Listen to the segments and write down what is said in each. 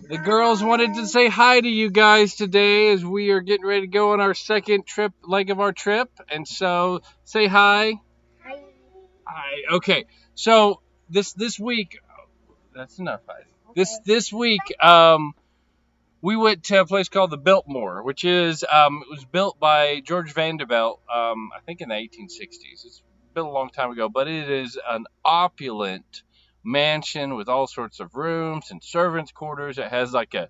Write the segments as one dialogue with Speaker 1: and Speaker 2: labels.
Speaker 1: The girls wanted to say hi to you guys today as we are getting ready to go on our second leg of our trip. And so say hi. Hi. Okay. So this week, that's enough. Hi. This week, we went to a place called the Biltmore, which is it was built by George Vanderbilt, I think in the 1860s. It's built a long time ago, but it is an opulent mansion with all sorts of rooms and servants' quarters. It has like a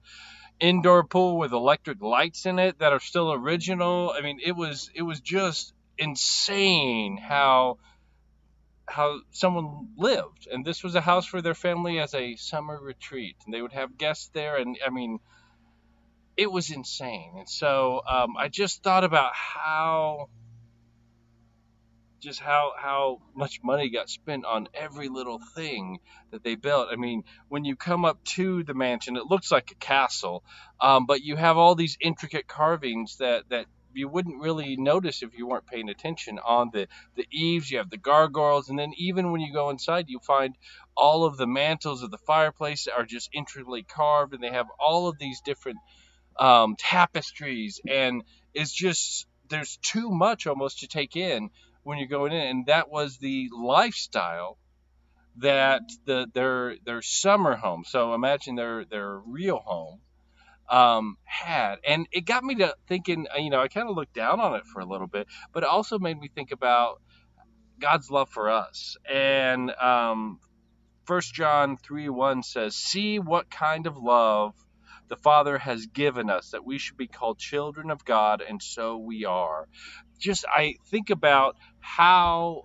Speaker 1: indoor pool with electric lights in it that are still original. I mean, it was just insane how someone lived, and this was a house for their family as a summer retreat, and they would have guests there, and I mean it was insane. And so I just thought about how much money got spent on every little thing that they built. I mean, when you come up to the mansion, it looks like a castle, but you have all these intricate carvings that you wouldn't really notice if you weren't paying attention. On the eaves, you have the gargoyles, and then even when you go inside, you find all of the mantles of the fireplace are just intricately carved, and they have all of these different tapestries, and it's just there's too much almost to take in when you're going in, and that was the lifestyle that their summer home. So imagine their real home had, and it got me to thinking. I kind of looked down on it for a little bit, but it also made me think about God's love for us. And 1 John 3:1 says, "See what kind of love the Father has given us, that we should be called children of God, and so we are." Just I think about how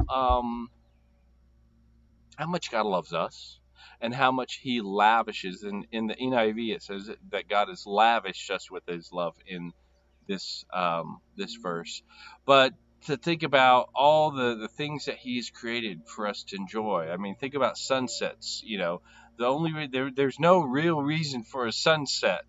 Speaker 1: much God loves us, and how much He lavishes. In the NIV, it says that God has lavished us with His love in this verse. But to think about all the things that He's created for us to enjoy. I mean, think about sunsets. The only there's no real reason for a sunset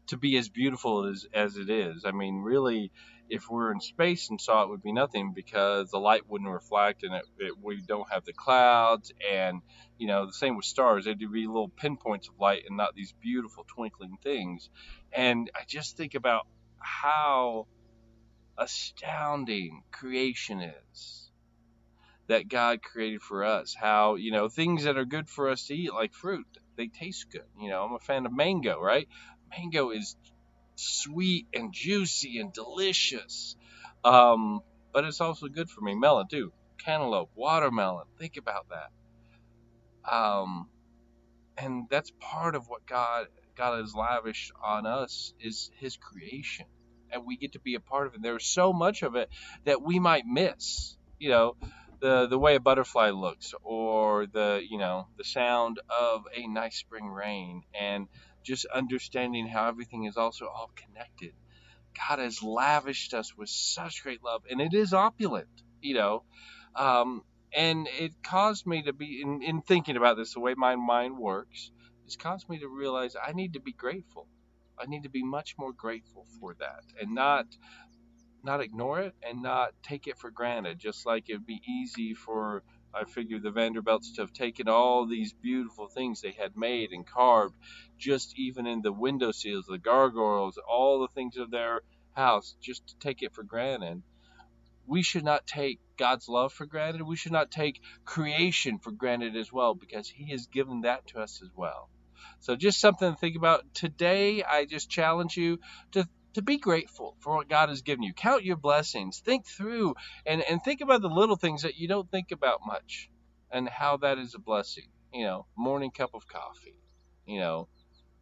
Speaker 1: to be as beautiful as it is. I mean, really, if we're in space and saw it, would be nothing because the light wouldn't reflect, and we don't have the clouds. And the same with stars; they'd be little pinpoints of light and not these beautiful twinkling things. And I just think about how astounding creation is that God created for us. How, things that are good for us to eat, like fruit, they taste good. I'm a fan of mango, right? Mango is sweet and juicy and delicious. Um, but it's also good for me. Melon, too. Cantaloupe, watermelon. Think about that. Um, and that's part of what God has lavished on us is His creation, and we get to be a part of it. There's so much of it that we might miss. The way a butterfly looks, or the sound of a nice spring rain, and just understanding how everything is also all connected. God has lavished us with such great love, and it is opulent. You know, um, and it caused me to be in thinking about this, the way my mind works. It's caused me to realize I need to be grateful. I need to be much more grateful for that, and not ignore it, and not take it for granted. Just like it'd be easy for, I figure, the Vanderbilts to have taken all these beautiful things they had made and carved, just even in the window seals, the gargoyles, all the things of their house, just to take it for granted. We should not take God's love for granted. We should not take creation for granted as well, because He has given that to us as well. So just something to think about. Today, I just challenge you to be grateful for what God has given you. Count your blessings. Think through and think about the little things that you don't think about much, and how that is a blessing. Morning cup of coffee. You know,